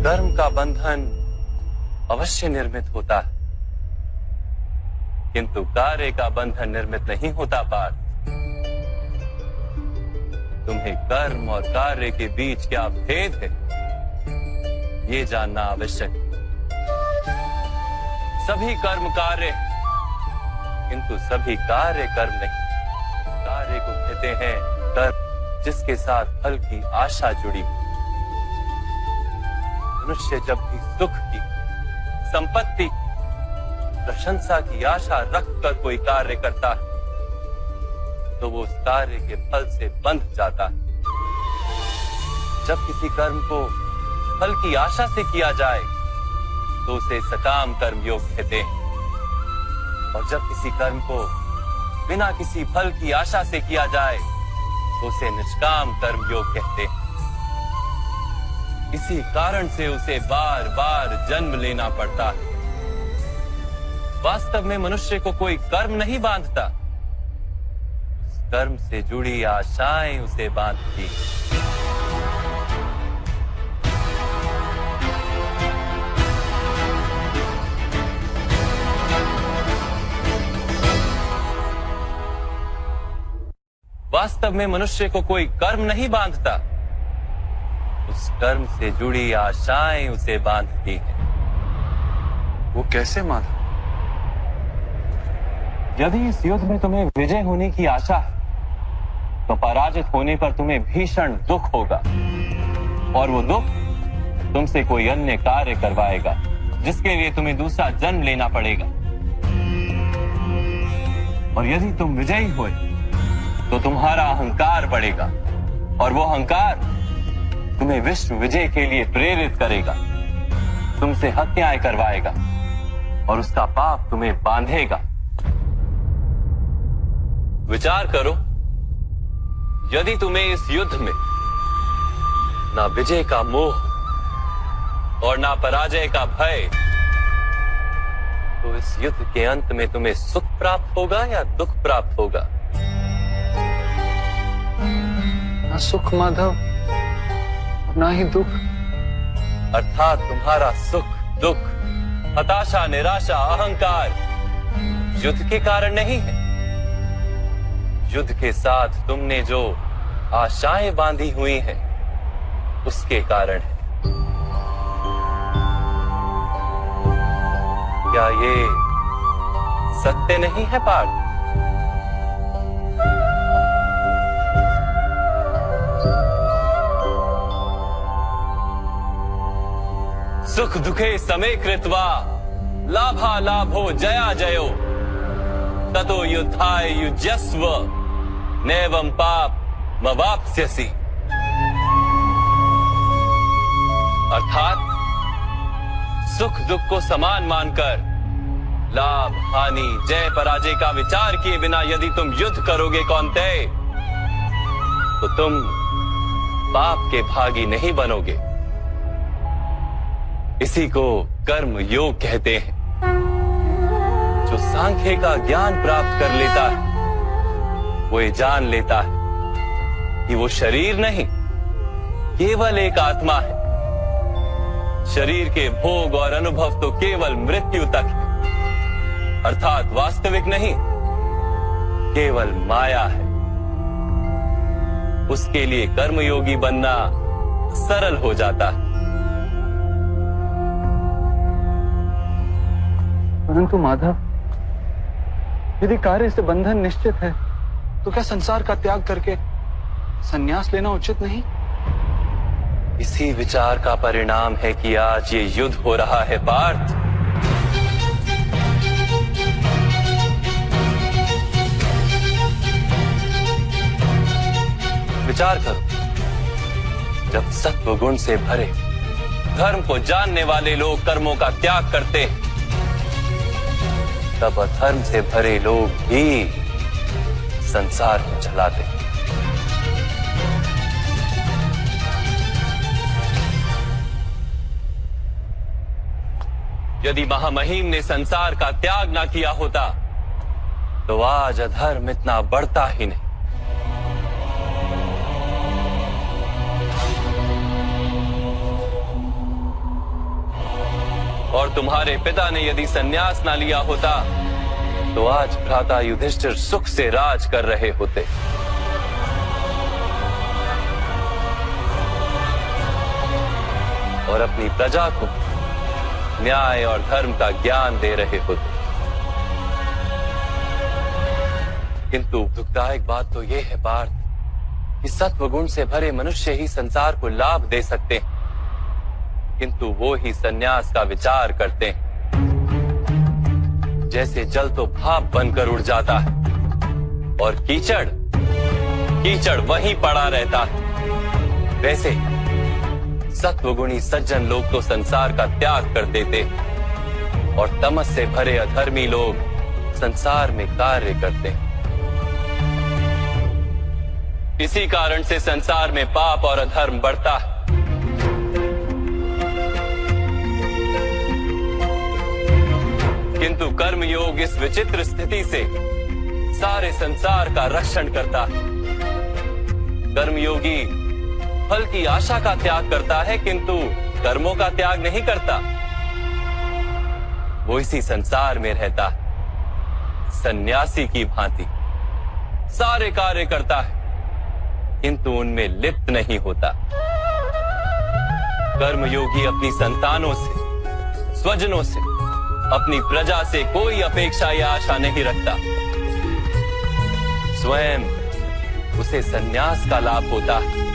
कर्म का बंधन अवश्य निर्मित होता है, किंतु कार्य का बंधन निर्मित नहीं होता पार्थ। तुम्हें कर्म और कार्य के बीच क्या भेद है, ये जानना आवश्यक है। सभी कर्म कार्य, किंतु सभी कार्य कर्म नहीं। कार्य को कहते हैं कर्म जिसके साथ फल की आशा जुड़ी। मनुष्य जब भी सुख की, संपत्ति, प्रशंसा की आशा रखकर कोई कार्य करता है तो वो उस कार्य के फल से बंध जाता है। जब किसी कर्म को फल की आशा से किया जाए तो उसे सकाम कर्म योग कहते हैं, और जब किसी कर्म को बिना किसी फल की आशा से किया जाए तो उसे निष्काम कर्म योग कहते हैं। इसी कारण से उसे बार बार जन्म लेना पड़ता है। वास्तव में मनुष्य को कोई कर्म नहीं बांधता, उस कर्म से जुड़ी आशाएं उसे बांधती। वास्तव में मनुष्य को कोई कर्म नहीं बांधता, उस कर्म से जुड़ी आशाएं उसे बांधती हैं। वो कैसे माधव? यदि इस युद्ध में तुम्हें विजय होने की आशा है तो पराजित होने पर तुम्हें भीषण दुख होगा, और वो दुख तुमसे कोई अन्य कार्य करवाएगा जिसके लिए तुम्हें दूसरा जन्म लेना पड़ेगा। और यदि तुम विजयी हुए तो तुम्हारा अहंकार बढ़ेगा, और वो अहंकार तुम्हें विश्व विजय के लिए प्रेरित करेगा, तुमसे हत्याएं करवाएगा और उसका पाप तुम्हें बांधेगा। विचार करो, यदि तुम्हें इस युद्ध में ना विजय का मोह और ना पराजय का भय, तो इस युद्ध के अंत में तुम्हें सुख प्राप्त होगा या दुख प्राप्त होगा? ना सुख माधव, ना ही दुख। अर्थात तुम्हारा सुख, दुख, हताशा, निराशा, अहंकार युद्ध के कारण नहीं है। युद्ध के साथ तुमने जो आशाएं बांधी हुई हैं, उसके कारण है। क्या ये सत्य नहीं है पार्थ? सुख दुखे समे कृत्वा लाभा लाभो जया जयो ततो युद्धाय युज्यस्व नैवं पाप मवाप्स्यसि। अर्थात सुख दुख को समान मानकर लाभ हानि जय पराजय का विचार किए बिना यदि तुम युद्ध करोगे कौन्तेय, तो तुम पाप के भागी नहीं बनोगे। इसी को कर्म योग कहते हैं। जो सांख्य का ज्ञान प्राप्त कर लेता है वो ये जान लेता है कि वो शरीर नहीं, केवल एक आत्मा है। शरीर के भोग और अनुभव तो केवल मृत्यु तक है, अर्थात वास्तविक नहीं, केवल माया है। उसके लिए कर्मयोगी बनना सरल हो जाता है। परंतु माधव, यदि कार्य से बंधन निश्चित है तो क्या संसार का त्याग करके संन्यास लेना उचित नहीं? इसी विचार का परिणाम है कि आज ये युद्ध हो रहा है पार्थ। विचार करो, जब सत्व गुण से भरे धर्म को जानने वाले लोग कर्मों का त्याग करते हैं, तब अधर्म से भरे लोग ही संसार को चलाते हैं। यदि महामहिम ने संसार का त्याग ना किया होता तो आज अधर्म इतना बढ़ता ही नहीं। तुम्हारे पिता ने यदि संन्यास ना लिया होता तो आज भ्राता युधिष्ठिर सुख से राज कर रहे होते। और अपनी प्रजा को न्याय और धर्म का ज्ञान दे रहे होते। किंतु दुखदायक बात तो यह है पार्थ कि सत्व गुण से भरे मनुष्य ही संसार को लाभ दे सकते हैं, किंतु वो ही संन्यास का विचार करते हैं। जैसे जल तो भाप बनकर उड़ जाता है और कीचड़ वहीं पड़ा रहता है, वैसे सत्वगुणी सज्जन लोग तो संसार का त्याग कर देते और तमस से भरे अधर्मी लोग संसार में कार्य करते हैं। इसी कारण से संसार में पाप और अधर्म बढ़ता है। किंतु कर्मयोग इस विचित्र स्थिति से सारे संसार का रक्षण करता है। कर्मयोगी फल की आशा का त्याग करता है, किंतु कर्मों का त्याग नहीं करता। वो इसी संसार में रहता है, सन्यासी की भांति सारे कार्य करता है, किंतु उनमें लिप्त नहीं होता। कर्मयोगी अपनी संतानों से, स्वजनों से, अपनी प्रजा से कोई अपेक्षा या आशा नहीं रखता। स्वयं उसे संन्यास का लाभ होता है,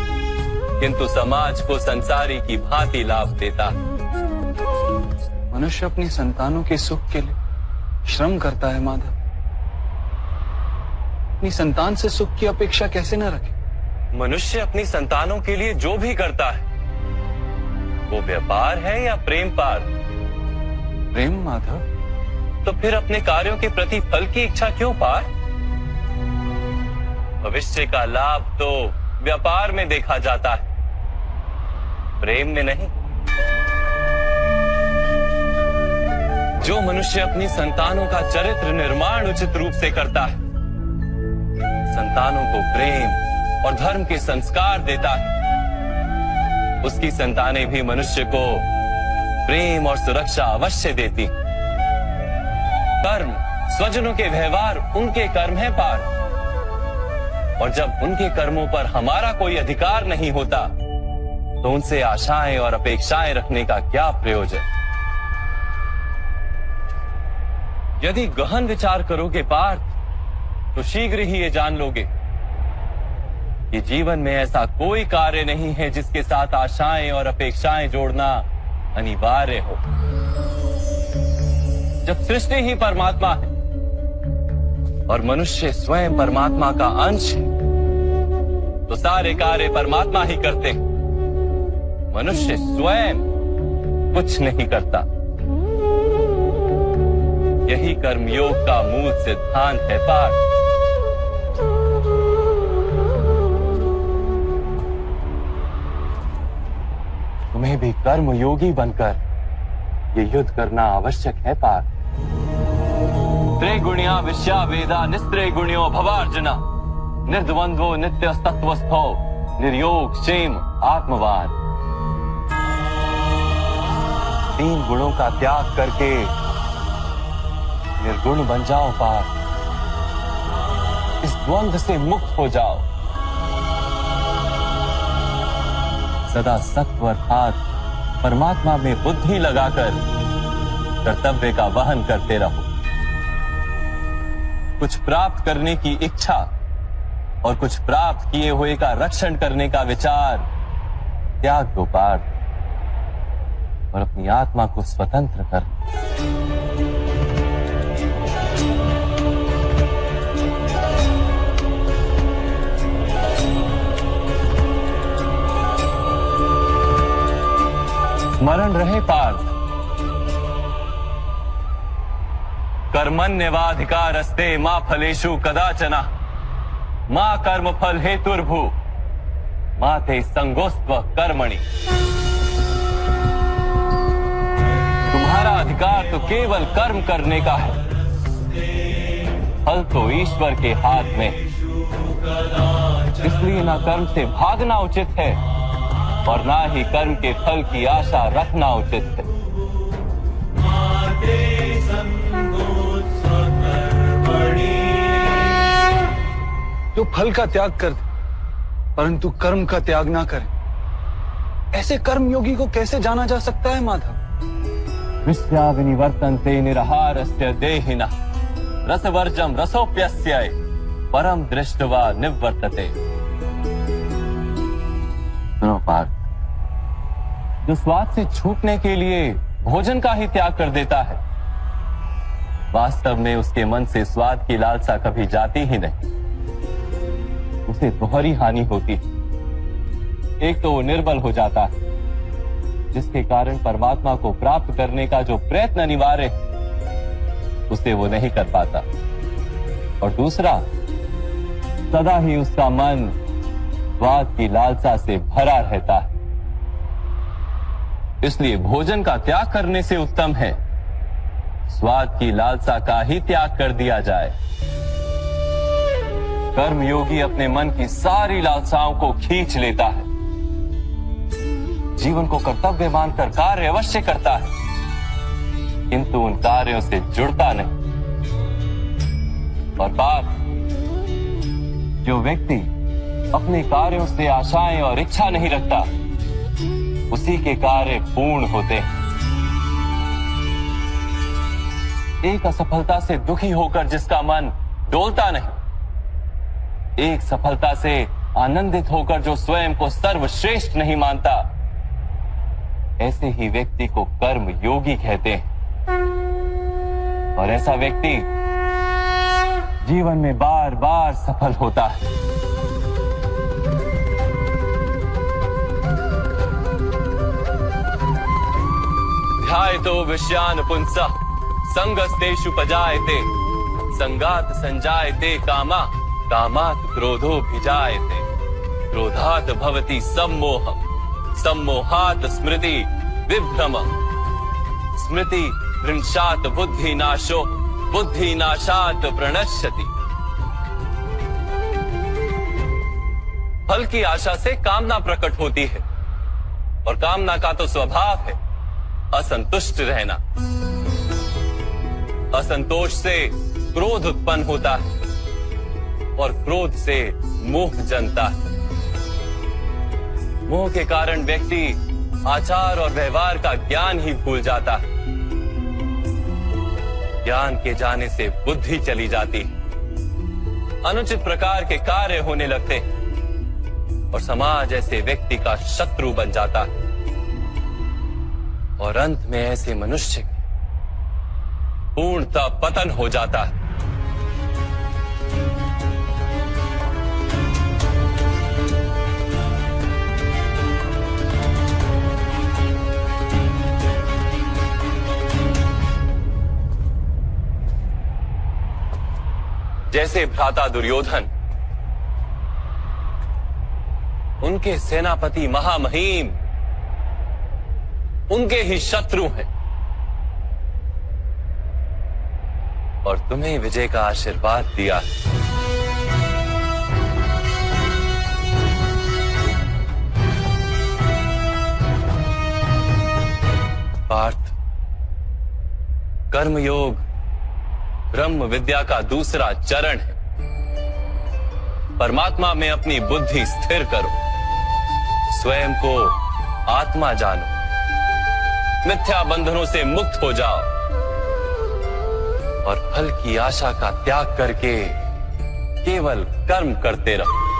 किंतु समाज को संसारी की भांति लाभ देता। मनुष्य अपनी संतानों के सुख के लिए श्रम करता है माधव। अपनी संतान से सुख की अपेक्षा कैसे न रखे? मनुष्य अपनी संतानों के लिए जो भी करता है वो व्यापार है या प्रेम पार? प्रेम माधव। तो फिर अपने कार्यों के प्रति फल की इच्छा क्यों पार? भविष्य का लाभ तो व्यापार में देखा जाता है, प्रेम में नहीं। जो मनुष्य अपनी संतानों का चरित्र निर्माण उचित रूप से करता है, संतानों को प्रेम और धर्म के संस्कार देता है, उसकी संतानें भी मनुष्य को प्रेम और सुरक्षा अवश्य देती। कर्म, स्वजनों के व्यवहार उनके कर्म है पार, और जब उनके कर्मों पर हमारा कोई अधिकार नहीं होता तो उनसे आशाएं और अपेक्षाएं रखने का क्या प्रयोजन? यदि गहन विचार करोगे पार्थ तो शीघ्र ही ये जान लोगे कि जीवन में ऐसा कोई कार्य नहीं है जिसके साथ आशाएं और अपेक्षाएं जोड़ना अनिवार्य हो। जब सृष्टि ही परमात्मा है और मनुष्य स्वयं परमात्मा का अंश है, तो सारे कार्य परमात्मा ही करते हैं, मनुष्य स्वयं कुछ नहीं करता। यही कर्मयोग का मूल सिद्धांत है पार्थ। तुम्हें भी कर्मयोगी बनकर ये युद्ध करना आवश्यक है पार्थ। त्रिगुणिया विश्या वेदा निस्त्रे गुणियो भवार्जुना निर्द्वंद्वो नित्य तत्वस्थो निर्योग क्षेम आत्मवान। 3 गुणों का त्याग करके निर्गुण बन जाओ पार्थ। इस द्वंद्व से मुक्त हो जाओ। सदा सत्व अर्थात परमात्मा में बुद्धि लगाकर कर्तव्य का वहन करते रहो। कुछ प्राप्त करने की इच्छा और कुछ प्राप्त किए हुए का रक्षण करने का विचार त्याग दो पार्थ, और अपनी आत्मा को स्वतंत्र कर। स्मरण रहे पार्थ, कर्मण्यवाधिकारस्ते मा फलेषु कदाचन मा कर्म फल हेतुर्भु मा ते संगोस्त्व कर्मणि। तुम्हारा अधिकार तो केवल कर्म करने का है, फल तो ईश्वर के हाथ में। इसलिए ना कर्म से भागना उचित है और ना ही कर्म के फल की आशा रखना उचित है। जो फल का त्याग कर दे परंतु कर्म का त्याग ना करे, ऐसे कर्म योगी को कैसे जाना जा सकता है माधव? विश्या विनिवर्तन्ते निरहारस्य देहिनः रसवर्जम रसोप्यस्य परम दृष्टवा निवर्तते। सुनो पार्थ, जो स्वाद से छूटने के लिए भोजन का ही त्याग कर देता है, वास्तव में उसके मन से स्वाद की लालसा कभी जाती ही नहीं। उसे दोहरी हानि होती है। एक तो वो निर्बल हो जाता है, जिसके कारण परमात्मा को प्राप्त करने का जो प्रयत्न अनिवार्य है उसे वो नहीं कर पाता, और दूसरा सदा ही उसका मन स्वाद की लालसा से भरा रहता है। इसलिए भोजन का त्याग करने से उत्तम है स्वाद की लालसा का ही त्याग कर दिया जाए। कर्म योगी अपने मन की सारी लालसाओं को खींच लेता है, जीवन को कर्तव्य मानकर कार्य अवश्य करता है, किंतु उन कार्यों से जुड़ता नहीं। और बात, जो व्यक्ति अपने कार्यों से आशाएं और इच्छा नहीं रखता, उसी के कार्य पूर्ण होते हैं। एक असफलता से दुखी होकर जिसका मन डोलता नहीं, एक सफलता से आनंदित होकर जो स्वयं को सर्वश्रेष्ठ नहीं मानता, ऐसे ही व्यक्ति को कर्म योगी कहते हैं। और ऐसा व्यक्ति जीवन में बार बार सफल होता है। ध्यायतो विषयान् पुंसः संगस्तेषु पजायते संगात संजायते कामा कामात् क्रोधो भिजायते क्रोधात् भवति सम्मोहम् सम्मोहात् स्मृति विभ्रमम् स्मृति भ्रंशात् बुद्धिनाशो बुद्धिनाशात् प्रणश्यति। फल की आशा से कामना प्रकट होती है, और कामना का तो स्वभाव है असंतुष्ट रहना। असंतोष से क्रोध उत्पन्न होता है, और क्रोध से मोह जन्मता है। मोह के कारण व्यक्ति आचार और व्यवहार का ज्ञान ही भूल जाता है। ज्ञान के जाने से बुद्धि चली जाती है, अनुचित प्रकार के कार्य होने लगते हैं, और समाज ऐसे व्यक्ति का शत्रु बन जाता है। और अंत में ऐसे मनुष्य पूर्णतः पतन हो जाता है। जैसे भ्राता दुर्योधन, उनके सेनापति महामहिम उनके ही शत्रु हैं, और तुम्हें विजय का आशीर्वाद दिया। पार्थ, कर्मयोग ब्रह्म विद्या का दूसरा चरण है। परमात्मा में अपनी बुद्धि स्थिर करो, स्वयं को आत्मा जानो, मिथ्या बंधनों से मुक्त हो जाओ, और फल की आशा का त्याग करके केवल कर्म करते रहो।